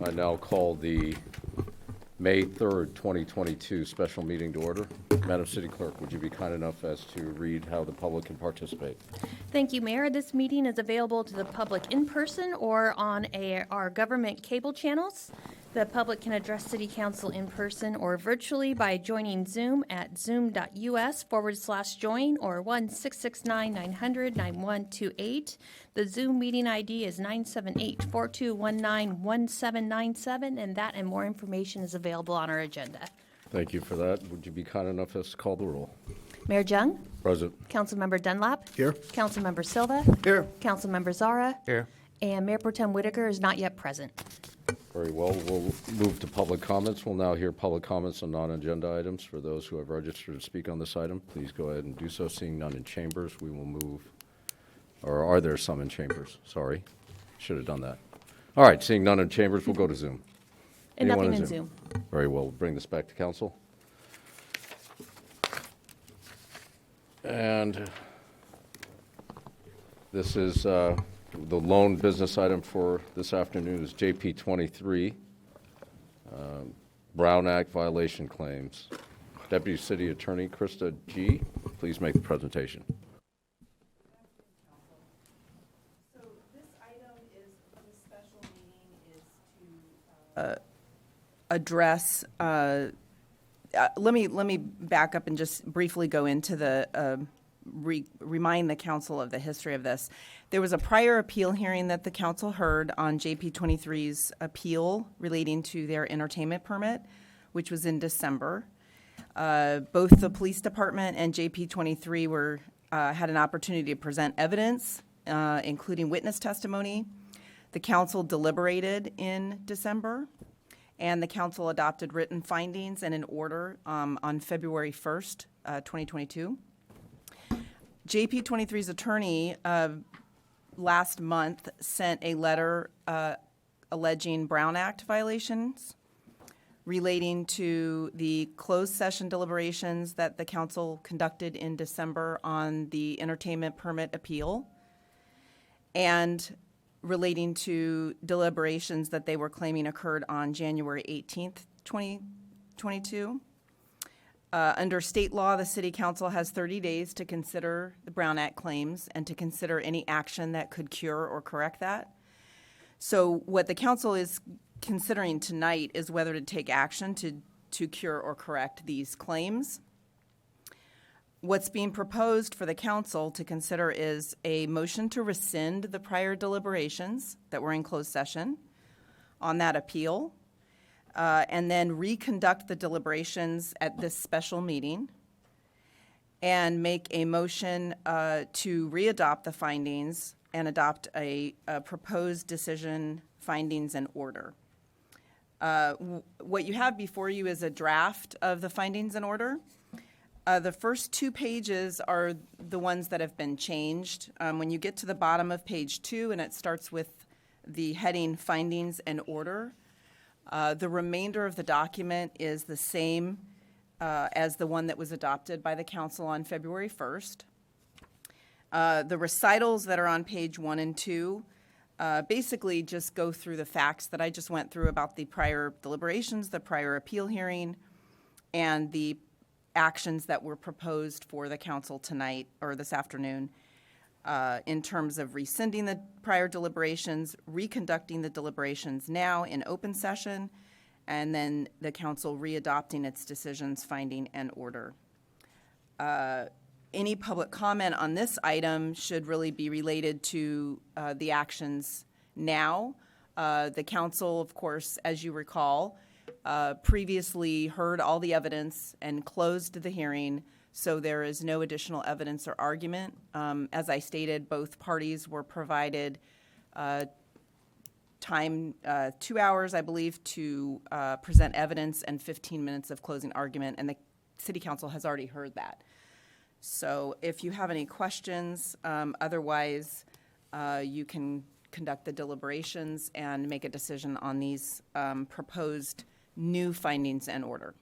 I now call the May 3rd, 2022 special meeting to order. Madam City Clerk, would you be kind enough as to read how the public can participate? Thank you, Mayor. This meeting is available to the public in person or on our government cable channels. The public can address City Council in person or virtually by joining Zoom at zoom.us/join or 1-669-900-9128. The Zoom meeting ID is 978-4219-1797, and that and more information is available on our agenda. Thank you for that. Would you be kind enough as to call the roll? Mayor Jung? Present. Councilmember Dunlap? Here. Councilmember Silva? Here. Councilmember Zara? Here. And Mayor Pro Tem Whitaker is not yet present. Very well. We'll move to public comments. We'll now hear public comments on non-agenda items. For those who have registered to speak on this item, please go ahead and do so. Seeing none in chambers, we will move. Or are there some in chambers? Sorry. Should have done that. All right. Seeing none in chambers, we'll go to Zoom. And Anyone nothing in Zoom. Very well. We'll bring this back to council. And this is the lone business item for this afternoon is JP 23, Brown Act violation claims. Deputy City Attorney Krista G., please make the presentation. So this item is, the special meeting is to address, let me back up and just briefly go into the, remind the council of the history of this. There was a prior appeal hearing that the council heard on JP 23's appeal relating to their entertainment permit, which was in December. Both the police department and JP 23 had an opportunity to present evidence, including witness testimony. The council deliberated in December, and the council adopted written findings and an order on February 1st, 2022. JP 23's attorney last month sent a letter alleging Brown Act violations relating to the closed session deliberations that the council conducted in December on the entertainment permit appeal, and relating to deliberations that they were claiming occurred on January 18th, 2022. Under state law, the City Council has 30 days to consider the Brown Act claims and to consider any action that could cure or correct that. So what the council is considering tonight is whether to take action to cure or correct these claims. What's being proposed for the council to consider is a motion to rescind the prior deliberations that were in closed session on that appeal, and then reconduct the deliberations at this special meeting, and make a motion to readopt the findings and adopt a proposed decision, findings, and order. What you have before you is a draft of the findings and order. The first 2 pages are the ones that have been changed. When you get to the bottom of page 2 and it starts with the heading Findings and Order, the remainder of the document is the same as the one that was adopted by the council on February 1st. The recitals that are on page 1 and 2 basically just go through the facts that I just went through about the prior deliberations, the prior appeal hearing, and the actions that were proposed for the council tonight or this afternoon in terms of rescinding the prior deliberations, reconducting the deliberations now in open session, and then the council readopting its decisions, finding, and order. Any public comment on this item should really be related to the actions now. The council, of course, as you recall, previously heard all the evidence and closed the hearing, so there is no additional evidence or argument. As I stated, both parties were provided time, 2 hours, I believe, to present evidence and 15 minutes of closing argument, and the City Council has already heard that. So if you have any questions, otherwise you can conduct the deliberations and make a decision on these proposed new findings and order.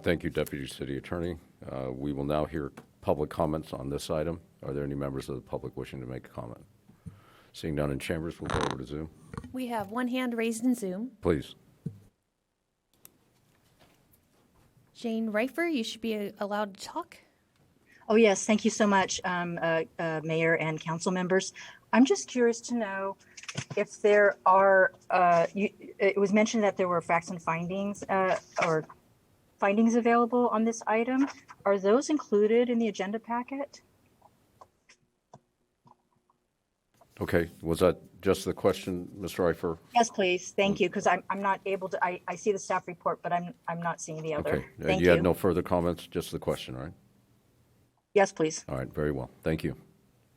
Thank you, Deputy City Attorney. We will now hear public comments on this item. Are there any members of the public wishing to make a comment? Seeing none in chambers, we'll go over to Zoom. We have one hand raised in Zoom. Please. Jane Reifer, you should be allowed to talk. Oh, yes. Thank you so much, Mayor and council members. I'm just curious to know if there are, it was mentioned that there were facts and findings or findings available on this item. Are those included in the agenda packet? Okay, was that just the question, Mr. Reifer? Yes, please. Thank you. Because I'm not able to, I see the staff report, but I'm not seeing the other. Okay, Thank you had you. no further comments, just the question, right? Yes, please. All right, very well. Thank you.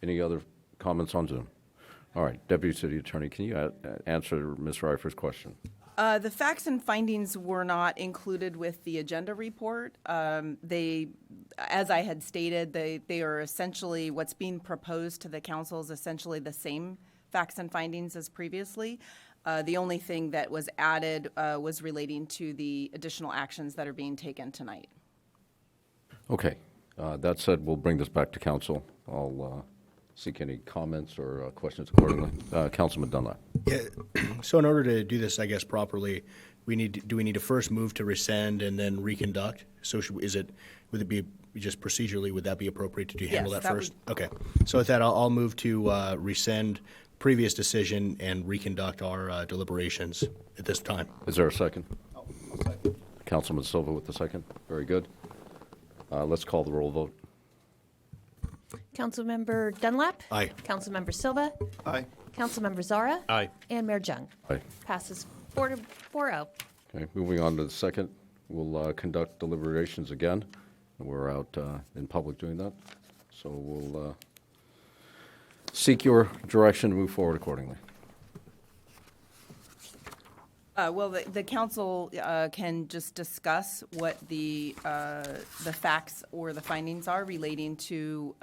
Any other comments on Zoom? All right, Deputy City Attorney, can you answer Ms. Reifer's question? The facts and findings were not included with the agenda report. They, as I had stated, they are essentially, what's being proposed to the council is essentially the same facts and findings as previously. The only thing that was added was relating to the additional actions that are being taken tonight. Okay, that said, we'll bring this back to council. I'll seek any comments or questions accordingly. Councilman Dunlap. Yeah, so in order to do this, I guess, properly, do we need to first move to rescind and then reconduct? So would it be just procedurally, would that be appropriate to handle Yes, that first? Okay, so with that, I'll move to rescind previous decision and reconduct our deliberations at this time. Is there a second? Councilman Silva with the second. Very good. Let's call the roll vote. Councilmember Dunlap. Aye. Councilmember Silva. Aye. Councilmember Zara. Aye. And Mayor Jung. Aye. Passes 4-0. Okay, moving on to the second, we'll conduct deliberations again. We're out in public doing that, so we'll seek your direction to move forward accordingly. Well, the council can just discuss what the facts or the findings are relating to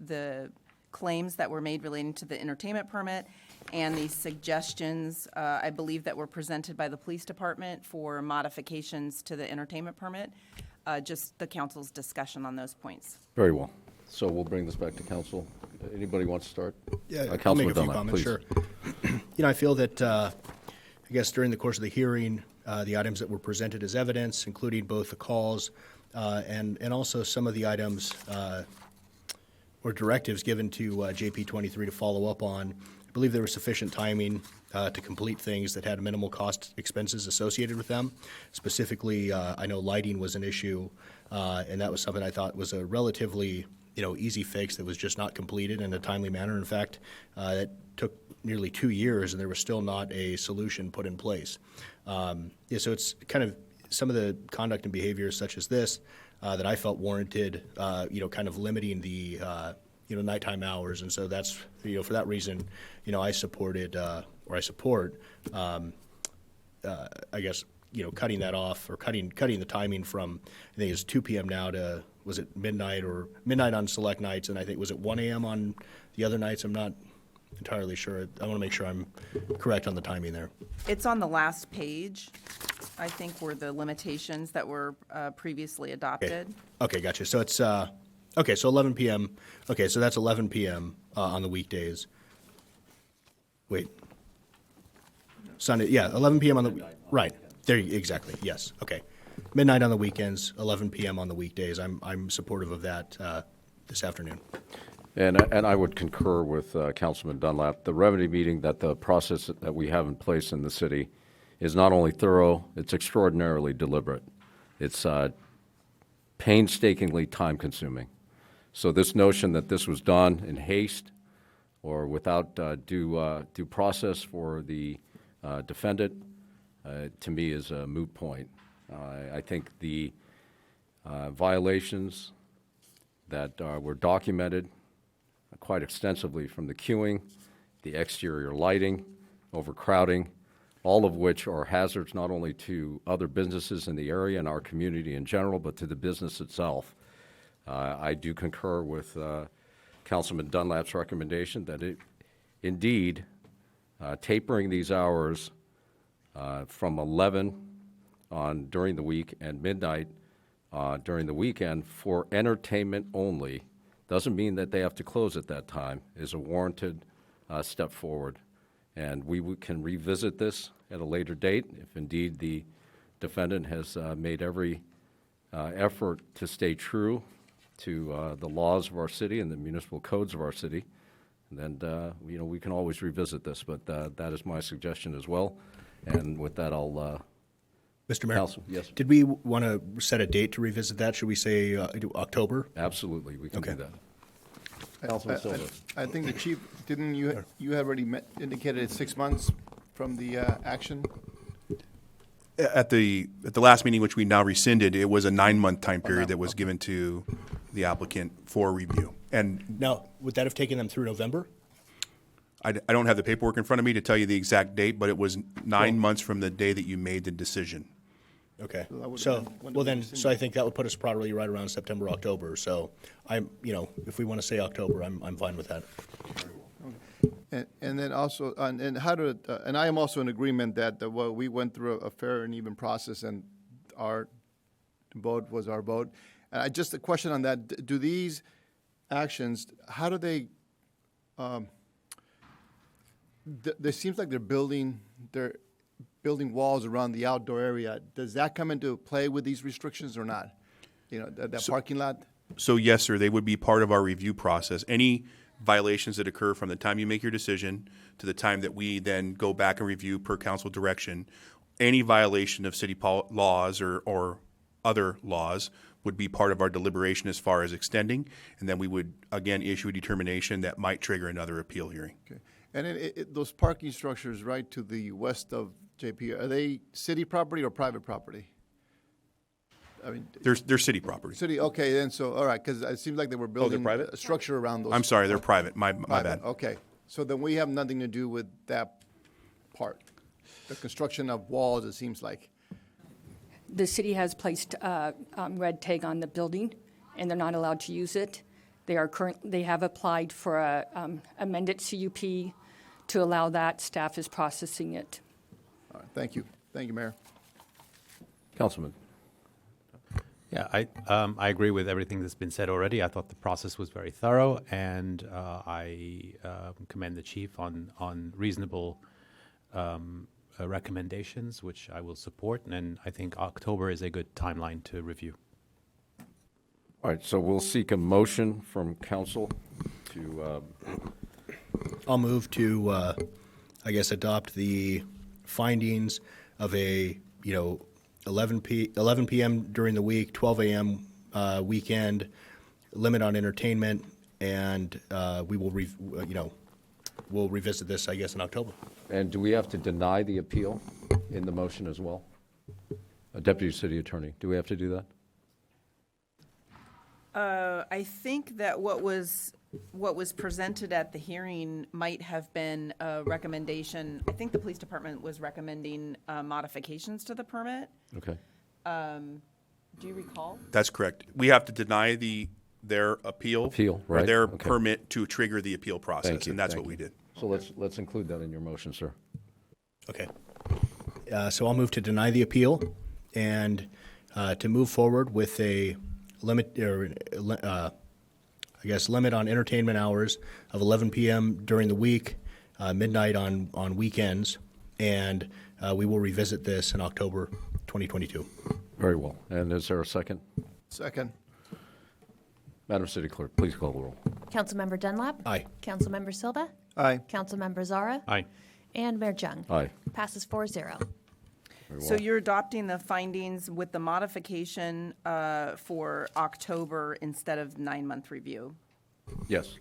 the claims that were made relating to the entertainment permit and the suggestions, I believe, that were presented by the police department for modifications to the entertainment permit. Just the council's discussion on those points. Very well. So we'll bring this back to council. Anybody want to start? Yeah, I'll make Councilman a few Dunlap, comments, please. sure. I feel that, I guess during the course of the hearing, the items that were presented as evidence, including both the calls and also some of the items or directives given to JP 23 to follow up on, I believe there was sufficient timing to complete things that had minimal cost expenses associated with them. Specifically, I know lighting was an issue, and that was something I thought was a relatively easy fix that was just not completed in a timely manner. In fact, it took nearly 2 years, and there was still not a solution put in place. So it's kind of some of the conduct and behaviors such as this that I felt warranted, kind of limiting the nighttime hours, and so that's for that reason, I supported or I support, I guess cutting that off or cutting the timing from I think it's 2 p.m. now to was it midnight or midnight on select nights, and I think was it 1 a.m. on the other nights. I'm not entirely sure. I want to make sure I'm correct on the timing there. It's on the last page, I think, were the limitations that were previously adopted. Okay, gotcha. So it's okay. So 11 p.m. Okay, so that's 11 p.m. On the weekdays. Wait, Sunday. Yeah, 11 p.m. on the right there. Exactly. Yes. Okay. Midnight on the weekends, 11 p.m. on the weekdays. I'm supportive of that this afternoon. And I would concur with Councilman Dunlap. The remedy meeting, that the process that we have in place in the city is not only thorough, it's extraordinarily deliberate. It's painstakingly time-consuming. So this notion that this was done in haste or without due process for the defendant, to me, is a moot point. I think the violations that were documented quite extensively, from the queuing, the exterior lighting, overcrowding, all of which are hazards not only to other businesses in the area and our community in general, but to the business itself. I do concur with Councilman Dunlap's recommendation that indeed, tapering these hours from 11 during the week and midnight during the weekend for entertainment only doesn't mean that they have to close at that time, is a warranted step forward. And can revisit this at a later date if indeed the defendant has made every effort to stay true to the laws of our city and the municipal codes of our city. And then, we can always revisit this, but that is my suggestion as well. And with that, I'll, Mr. Mayor? Counsel, yes. Did we want to set a date to revisit that? Should we say October? Absolutely, we can do Okay. that. Councilman Silva. I think the chief, didn't you, you had already indicated it's 6 months from the action? At the last meeting, which we now rescinded, it was a 9-month time period that was given to the applicant for review. And Now, would that have taken them through November? I don't have the paperwork in front of me to tell you the exact date, but it was 9 months from the day that you made the decision. Okay. that would've So, been when well the then, decision- so I think that would put us probably right around September, October. So if we want to say October, I'm fine with that. And then also, and how to, and I am also in agreement that, well, we went through a fair and even process, and our vote was our vote. And just a question on that, do these actions, how do they, it seems like they're building walls around the outdoor area. Does that come into play with these restrictions or not? That parking lot? So yes, sir, they would be part of our review process. Any violations that occur from the time you make your decision to the time that we then go back and review per council direction, any violation of city laws or other laws would be part of our deliberation as far as extending, and then we would, again, issue a determination that might trigger another appeal hearing. Okay. And then those parking structures right to the west of JP, are they city property or private property? I mean, They're city property. city, okay, then, so, all right, because it seems like they were building private? a structure around those. I'm sorry, they're private. My Private, bad. okay. So then we have nothing to do with that part, the construction of walls, it seems like. The city has placed red tag on the building, and they're not allowed to use it. They have applied for a amended CUP to allow that. Staff is processing it. All right, thank you. Thank you, Mayor. Councilman. Yeah, I agree with everything that's been said already. I thought the process was very thorough, and I commend the chief on reasonable recommendations, which I will support, and I think October is a good timeline to review. All right, so we'll seek a motion from council to, I'll move to, adopt the findings of a, 11 p.m. during the week, 12 a.m. Weekend, limit on entertainment, and we will, we'll revisit this, I guess, in October. and do we have to deny the appeal in the motion as well? Deputy City Attorney, do we have to do that? I think that what was presented at the hearing might have been a recommendation. I think the police department was recommending modifications to the permit. Okay. Do you recall? That's correct. We have to deny their appeal. Appeal, Or right, their okay. permit to trigger the appeal process, Thank you. and that's thank what we you. did. So let's include that in your motion, sir. Okay. So I'll move to deny the appeal and to move forward with a limit, limit on entertainment hours of 11 p.m. during the week, midnight on weekends, and we will revisit this in October 2022. Very well. And is there a second? Second. Madam City Clerk, please call the roll. Councilmember Dunlap. Aye. Councilmember Silva. Aye. Councilmember Zara. Aye. And Mayor Jung. Aye. Passes 4-0. Very So well. you're adopting the findings with the modification for October instead of 9-month review? Yes.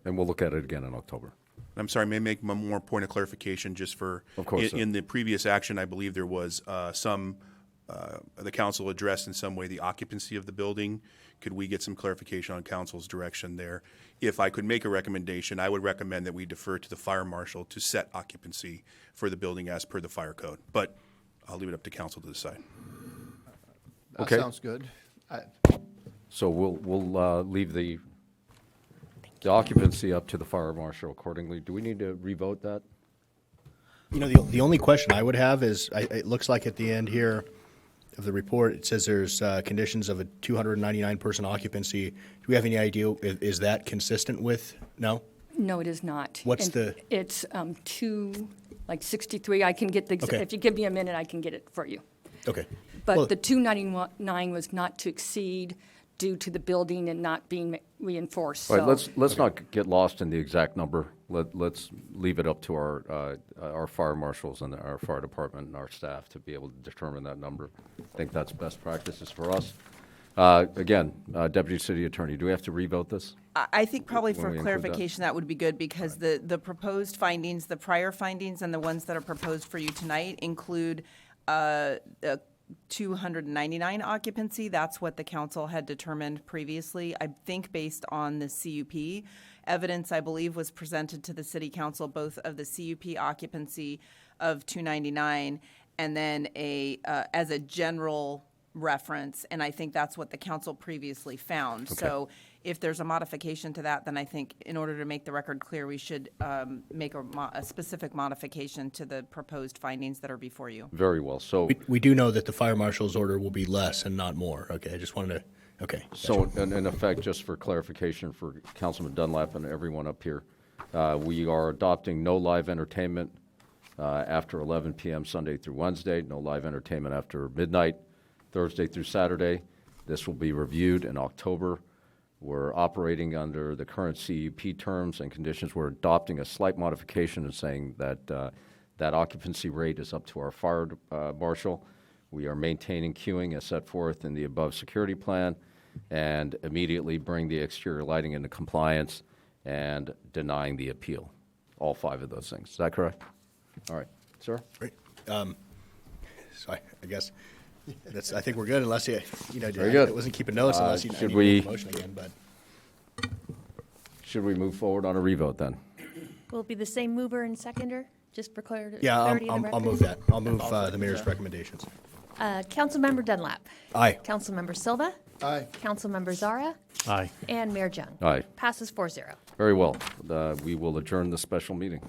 And we'll look at it again in October. I'm sorry, may I make one more point of clarification just for? Of course, sir. In the previous action, I believe there was the council addressed in some way the occupancy of the building. Could we get some clarification on council's direction there? If I could make a recommendation, I would recommend that we defer to the fire marshal to set occupancy for the building as per the fire code. But I'll leave it up to council to decide. That Okay. sounds good. So we'll leave the occupancy up to the fire marshal accordingly. Do we need to revote that? The only question I would have is, it looks like at the end here of the report, it says there's conditions of a 299-person occupancy. Do we have any idea, is that consistent with, no? No, it is not. What's And the- It's 63. I can get the, Okay. if you give me a minute, I can get it for you. Okay. Well, But the 299 was not to exceed due to the building and not being reinforced. All right, So let's not get lost in the exact number. Let's leave it up to our fire marshals and our fire department and our staff to be able to determine that number. I think that's best practices for us. Again, Deputy City Attorney, do we have to revote this? I think probably When for we include that? clarification, that would be good, because the proposed findings, the prior findings and the ones that are proposed for you tonight include 299 occupancy. That's what the council had determined previously. I think based on the CUP evidence, I believe, was presented to the city council, both of the CUP occupancy of 299 and then as a general reference, and I think that's what the council previously found. So if there's a modification to that, then I think in order to make the record clear, we should make a specific modification to the proposed findings that are before you. Very well. So, we do know that the fire marshal's order will be less and not more. Okay, I just wanted to, okay. so in effect, just for clarification for Councilman Dunlap and everyone up here, we are adopting no live entertainment after 11 p.m. Sunday through Wednesday, no live entertainment after midnight, Thursday through Saturday. This will be reviewed in October. We're operating under the current CUP terms and conditions. We're adopting a slight modification and saying that that occupancy rate is up to our fire marshal. We are maintaining queuing as set forth in the above security plan, and immediately bring the exterior lighting into compliance and denying the appeal. All 5 of those things. Is that correct? All right. Sir? Great. So I guess I think we're good unless you Very good. I wasn't keeping notes unless you should need to we- make a motion again, but. Should we move forward on a revote then? Will it be the same mover and seconder, just for clarity? Yeah, clarity in the I'll record? move that. I'll move the mayor's recommendations. Councilmember Dunlap. Aye. Councilmember Silva. Aye. Councilmember Zara. Aye. And Mayor Jung. Aye. Passes 4-0. Very well. We will adjourn the special meeting.